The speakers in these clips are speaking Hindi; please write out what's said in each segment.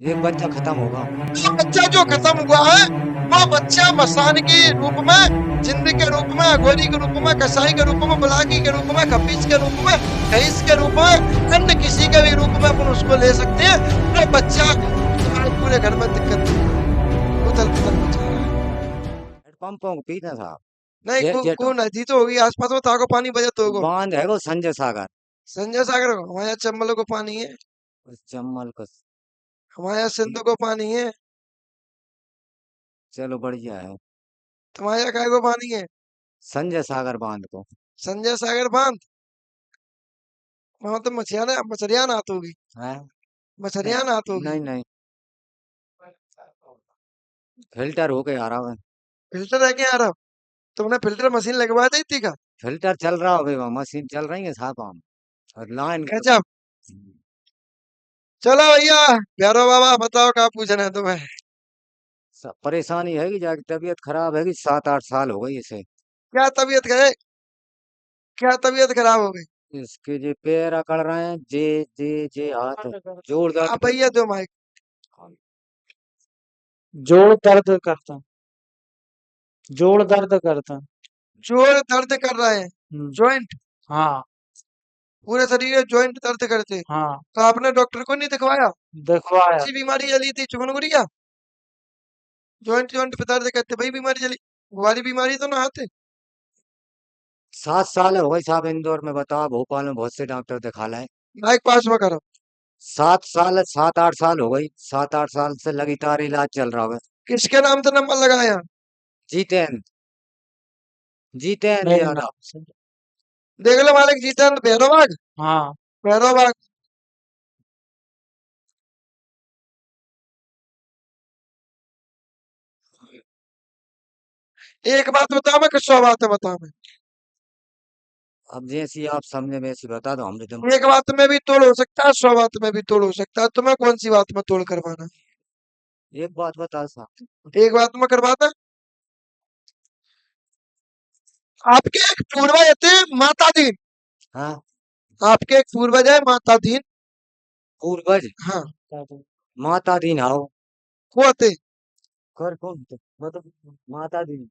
एक बच्चा खत्म होगा। वो बच्चा जो खत्म हुआ है, वो बच्चा मसान के रूप में, जिंद के रूप में, अघोरी के रूप में, कसाई के रूप में, बुलाकी के रूप में, खपीस के रूप में, खईस के रूप में, अन्य किसी के भी रूप में अपन उसको ले सकते हैं। वो बच्चा तुम्हारे पूरे घर में दिक्कत उथल पुथल मचा रहा है। पंपों को पीते साहब। नहीं ये जेठ को नदी तो होगी आसपास में, ताको पानी बजत होगो। बांध है वो संजय सागर। संजय सागर को हमारे यहाँ चंबल को पानी है। उस जम्मल को। हमारे यहाँ सिंधु को पानी है। चलो बढ़िया है। तुम्हारे यहाँ काय को पानी है? संजय सागर बांध को। संजय सागर बांध। वहां तो मछियाना मछलियां नात होगी। है। नहीं मछलियां नात होगी। नहीं नहीं। फिल्टर हो के आ रहा है। फिल्टर है क्या यार? तुमने फिल्टर मशीन लगवा दी थी का? फिल्टर चल रहा हो वहाँ मशीन चल रही है साहब हम। और लाइन का। गजब। चलो भैया, प्यारो बाबा बताओ क्या पूछना है तुम्हें? सब परेशानी है कि जाके तबीयत खराब है कि 7-8 साल हो गई इसे। क्या तबीयत करे? क्या तबीयत खराब हो गई? इसके जे पैर अकड़ रहे हैं जे जे जे हाथ जोर दर्द आप कर। भैया दो माइक। जोड़ दर्द करता। जोड़ दर्द करता। जोड़ दर्द कर रहे हैं। हम्म। जॉइंट। हाँ। पूरे शरीर में जॉइंट दर्द करते हैं। हाँ। तो आपने डॉक्टर को नहीं दिखवाया? दिखवाया। ऐसी बीमारी चली थी चिकनगुनिया? जॉइंट जॉइंट पे दर्द करते भाई बीमारी चली। हमारी बीमारी तो ना आते। 7 साल हो गए साहब इंदौर में बताओ भोपाल में बहुत से डॉक्टर दिखा लाए। माइक पास में करो। 7 साल 7-8 साल हो गई 7-8 साल से लगातार इलाज चल रहा है। किसके नाम से नंबर लगाया? जीतेन जीतेन मेरे यादव। नाम से। देख लो मालिक जीतन भैरवबाग। हाँ। भैरवबाग। एक बात बताओ मैं कि 100 बातें बताओ मैं? अब जैसी आप समझे वैसी बता दो हमने तुम। एक बात में भी तोड़ हो सकता है, 100 बात में भी तोड़ हो सकता है। तुम्हें कौन सी बात में तोड़ करवाना है? एक बात बता साहब। एक बात में करवाता। आपके एक पूर्वज थे माता दीन। हाँ। आपके एक पूर्वज है माता दीन। पूर्वज। हाँ। माता दीन आओ। वो थे। कर कौन थे? मतलब माता दीन।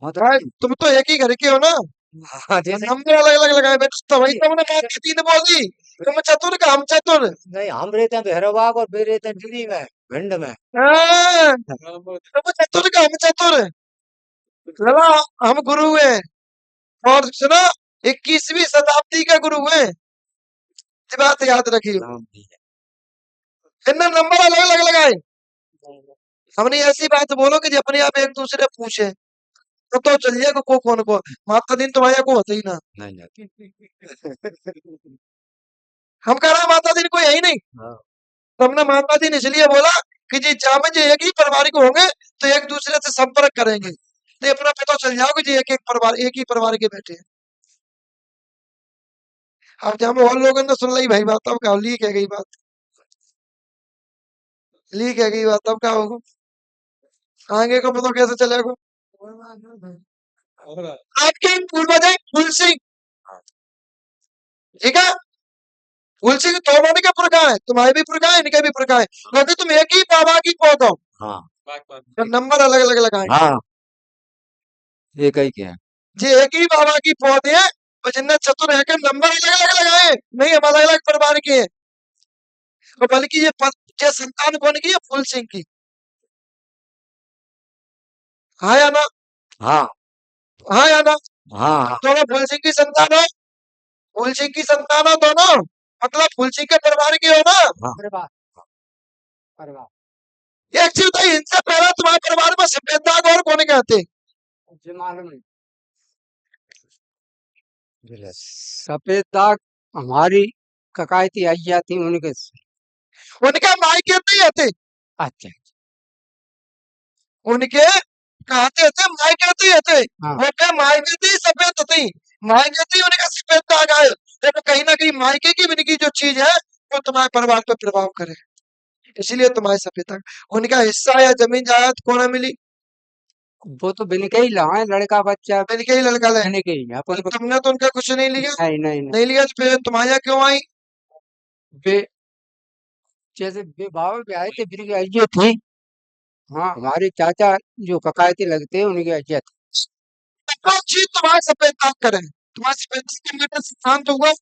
माता भाई दीन। तुम तो एक ही घर के हो ना? हाँ जैसे। नंबर अलग अलग लगाए बैठे तो वही तुमने माता दीन बोली। तुम चतुर का हम चतुर। नहीं हम रहते हैं भैरवबाग और वे रहते हैं दिल्ली में भिंड में। हाँ, तुम चतुर का हम चतुर। लला हम गुरु हैं। और सुनो, 21वीं शताब्दी के गुरु हैं। ये बात याद रखियो। नाम भी है। इनने नंबर अलग अलग लगाए। हमने ऐसी बात बोलो कि जो अपने आप एक दूसरे पूछे। तो चलिए को कौन को। माता दिन तुम्हारे को होता ही ना। नहीं नहीं। हम कह रहे हैं माता दिन कोई है ही नहीं। हाँ। तो हमने माता दिन इसलिए बोला कि जी जहाँ जो एक ही परिवार के होंगे तो एक दूसरे से संपर्क करेंगे तो ये अपना पता चल जाओ कि जी एक ही परिवार के बैठे हैं। अब जब और लोगों ने सुन ली भाई बात, अब क्या लीक है गई बात। लीक है गई बात, अब क्या होगा? आगे को पता कैसे चलेगा? आपके एक पूर्वज है फूल सिंह। ठीक है। फूल सिंह तो होने के प्रकार है, तुम्हारे भी प्रकार है, इनके भी प्रकार है, क्योंकि तुम एक ही बाबा की पौध हो। हाँ। तो नंबर अलग अलग लगाए। हाँ एक ही क्या है। जी एक ही बाबा की पौध है। और जिनने चतुर है के नंबर अलग अलग लगाए, नहीं हम अलग अलग परिवार के हैं। और बल्कि ये संतान कौन की है? फूल सिंह की। हाँ या ना? हाँ हाँ या ना? हाँ हाँ। दोनों फूल सिंह की संतान हो। फूल सिंह की संतान हो दोनों। मतलब फूल सिंह के परिवार की हो ना? हाँ। अरे वाह। अरे वाह। एक चीज बताइए, इनसे पहले तुम्हारे परिवार में सफेद दाग और कौन कहते? मुझे मालूम नहीं। बिल्कुल। सफेद दाग हमारी ककायती अय्या थी उनके से। उनके मायके नहीं आते। अच्छा। उनके कहते थे मायके नहीं आते। हाँ। वो क्या मायके थी सफेद थी। मायके थी उनका सफेद दाग आए। देखो कहीं ना कहीं मायके की भी उनकी जो चीज है वो तुम्हारे परिवार पर प्रभाव करे, इसलिए तुम्हारे सफेद दाग। उनका हिस्सा या जमीन जायदाद कौन मिली? वो तो बिन के ही लाए लड़का बच्चा। इनके ही लड़का ले। बिन के ही अपन को। तुमने तो उनका कुछ नहीं लिया। नहीं नहीं नहीं। नहीं लिया तो फिर तुम्हारे यहाँ क्यों आई? वे जैसे विवाह में आए थे फिर अय्या थी। हाँ, हमारे चाचा जो ककायती लगते हैं उनकी अय्या थी। तो जी तुम्हारे सफेद दाग करें, तुम्हारे सफेद दाग का मैटर सिद्धांत हुआ,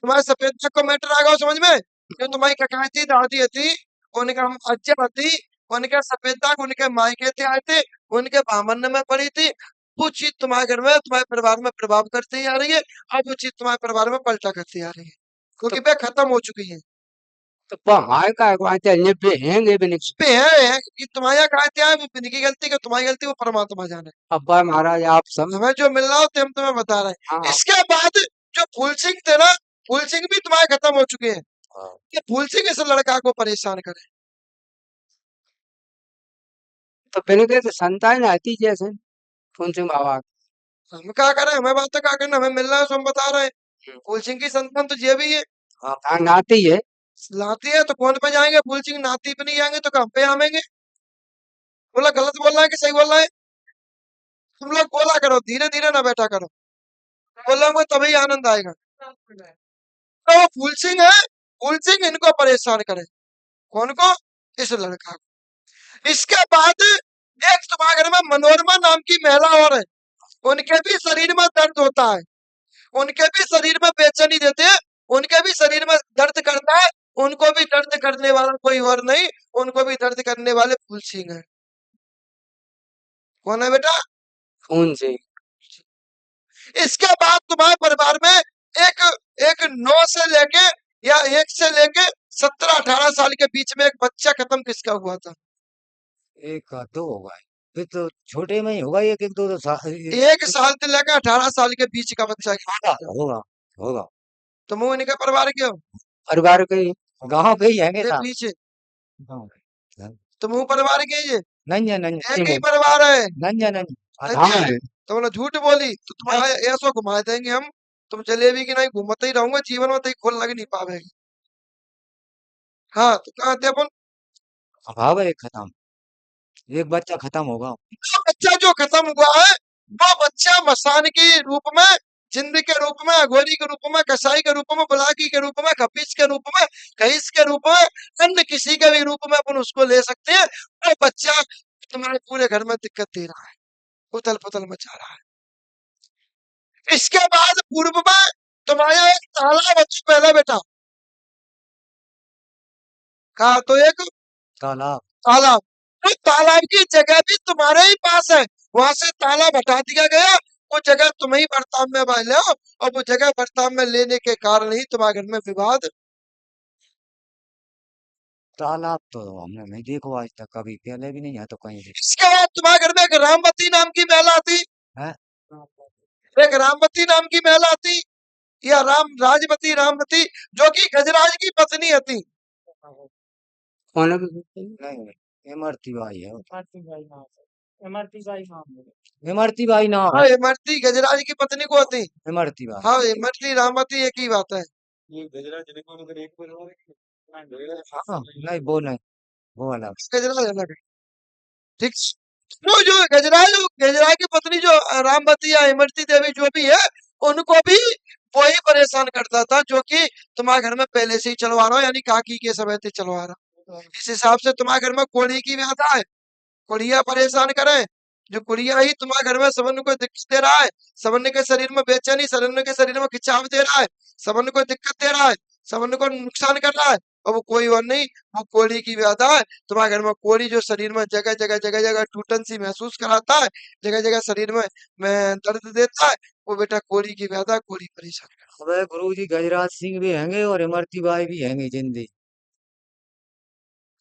तुम्हारे सफेद दाग का मैटर आ गया समझ में। जो तुम्हारी ककायती दादी थी, उनका हम अज्जा थी, उनके सफेद दाग उनके मायके थे आए थे, उनके बामन में पड़ी थी। वो चीज तुम्हारे घर में तुम्हारे परिवार में प्रभाव करती आ रही है, अब वो चीज तुम्हारे परिवार में पलटा करती आ रही है, क्योंकि वे खत्म हो चुकी है। तो हमारे का अन्य पे हैंगे भी नहीं। पे है कि तुम्हारे कहा क्या है, वो इनकी गलती कि तुम्हारी गलती, वो परमात्मा जाने। अब्बा महाराज आप सब। हमें जो मिल रहा हो तो हम तुम्हें बता रहे हैं। हाँ इसके बाद जो फूल सिंह थे ना, फूल सिंह भी तुम्हारे खत्म हो चुके हैं। हाँ। कि फूल सिंह इस लड़का को परेशान करे। तो पहले कहते संतान आती जैसे फूल सिंह बाबा की। हम क्या करें, हमें बात तो क्या करना, हमें मिल रहा है तो हम बता रहे हैं। फूल सिंह की संतान तो ये भी है, हाँ, नाती है। लाती है तो कौन पे जाएंगे, फूल सिंह नाती पे नहीं जाएंगे तो कहाँ पे आवेंगे। बोला गलत बोल रहा है कि सही बोल रहा है। तुम लोग बोला करो, धीरे धीरे ना बैठा करो, बोलोगे तभी आनंद आएगा। तो वो फूल सिंह है, फूल सिंह इनको परेशान करे। कौन को, इस लड़का को। इसके बाद एक तुम्हारे घर में मनोरमा नाम की महिला और है, उनके भी शरीर में दर्द होता है, उनके भी शरीर में बेचैनी देते हैं, उनके भी शरीर में दर्द करता है। उनको भी दर्द करने वाला कोई और नहीं, उनको भी दर्द करने वाले फूल सिंह है। कौन है बेटा, फूल सिंह। इसके बाद तुम्हारे परिवार में एक एक 9 से लेके या 1 से लेके 17-18 साल के बीच में एक बच्चा खत्म किसका हुआ था। एक आध दो होगा, फिर तो छोटे में ही होगा, एक एक दो दो साल। 1 साल से लेकर 18 साल के बीच का बच्चा होगा होगा होगा। तुम इनके परिवार के हो, परिवार के ही। गाँव पे ही है ये साहब। पीछे गाँव पे। तुम परिवार के ये नंजा नंजा एक ही परिवार है। नंजा नंजा। हाँ अच्छा, है। तुमने झूठ बोली तो तुम्हारा ऐसा घुमा देंगे हम, तुम जलेबी की नहीं घूमते ही रहोगे जीवन में, तो खोल लग नहीं पावेगी। हाँ तो कहाँ थे अपन। हाँ भाई खत्म, एक बच्चा खत्म होगा। वो बच्चा जो खत्म हुआ है, वो बच्चा मसान के रूप में, जिंद के रूप में, अघोरी के रूप में, कसाई के रूप में, बुलाकी के रूप में, खपीस के रूप में, कहीस के रूप में, अन्य किसी के भी रूप में अपन उसको ले सकते हैं। वो बच्चा तुम्हारे पूरे घर में दिक्कत दे रहा है, उथल पुथल मचा रहा है। इसके बाद पूर्व में तुम्हारा एक तालाब है पहला बेटा, कहा तो एक तालाब। तालाब, तो तालाब की जगह भी तुम्हारे ही पास है, वहां से तालाब हटा दिया गया, वो जगह तुम ही बर्ताव में ले लो, और वो जगह बर्ताव में लेने के कारण ही तुम्हारे घर में विवाद। तालाब तो हमने नहीं देखो आज तक, कभी पहले भी नहीं है तो कहीं से। इसके बाद तुम्हारे घर में एक रामवती नाम की महिला थी, है। एक रामवती नाम की महिला थी, या राजवती रामवती, जो कि गजराज की पत्नी थी। कौन है? नहीं, इमरती बाई है। इमरती बाई नाम हाँ है। इमरती गजराज की पत्नी को थी। इमरती बाई। हाँ इमरती रामवती एक ही बात है। हाँ नहीं, वो नहीं, वो अलग। गजराज अलग है, ठीक। वो जो गजराज की पत्नी जो रामवती या इमरती देवी जो भी है, उनको भी वही परेशान करता था, जो कि तुम्हारे घर में पहले से ही चलवा रहा हो, यानी काकी के समय से चलवा रहा। इस हिसाब से तुम्हारे घर में कोढ़ी की व्याधा है, कुड़िया परेशान करे, जो कुड़िया ही तुम्हारे घर में सबन को दिक्कत दे रहा है, सबन के शरीर में बेचैनी, सबन के शरीर में खिंचाव दे रहा है, सबन को दिक्कत दे रहा है, सबन को नुकसान कर रहा है, और वो कोई और नहीं, वो कोढ़ी की व्याधा है। तुम्हारे घर में कोढ़ी जो शरीर में जगह जगह जगह जगह टूटन सी महसूस कराता है, जगह जगह शरीर में दर्द देता है, वो बेटा कोढ़ी की व्याधा, कोढ़ी परेशान कर। अबे गुरु जी, गजराज सिंह भी हैंगे और इमरती बाई भी हैंगी जिंदी।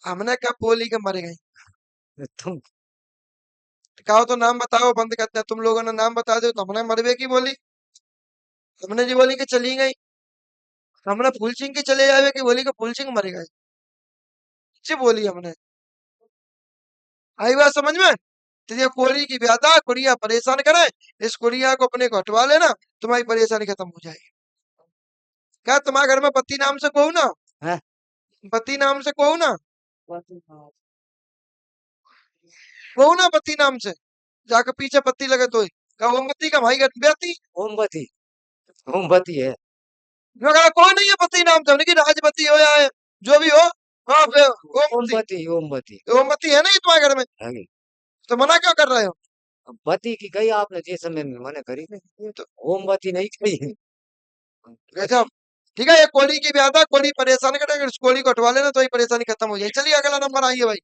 हमने क्या बोली के मर गई, तुम कहो तो नाम बताओ, बंद करते हैं। तुम लोगों ने नाम बता दो तो हमने मरवे की बोली, हमने जी बोली कि चली गई, हमने फूल सिंह की चले जावे कि बोली कि फूल सिंह मर गए, जी बोली हमने। आई बात समझ में। तो ये कोढ़ी की व्याधा, कुड़िया परेशान करे, इस कुड़िया को अपने को हटवा लेना, तुम्हारी परेशानी खत्म हो जाएगी। क्या तुम्हारे घर में पति नाम से कहू ना, है। पति नाम से कहू ना, कहू ना पति नाम से, जाकर पीछे पत्ती लगे तो क्या ओमवती का भाई बेटी, ओमवती। ओमवती है। मैं कहा कोई नहीं है पति नाम से, उनकी राजवती हो जाए, जो भी हो। हाँ ओमती ओमवती ओमवती। ओमती है नहीं तुम्हारे घर में, हाँ। तो मना क्यों कर रहे हो? अब बती की कही आपने जिस समय में मना करी नहीं, तो ओमवती नहीं कही। गजब। ठीक है, ये कोहली की भी आता है, कोहली परेशान करेगा, इस कोहली को हटवा लेना तो ही परेशानी खत्म हो जाए। चलिए अगला नंबर आइए भाई।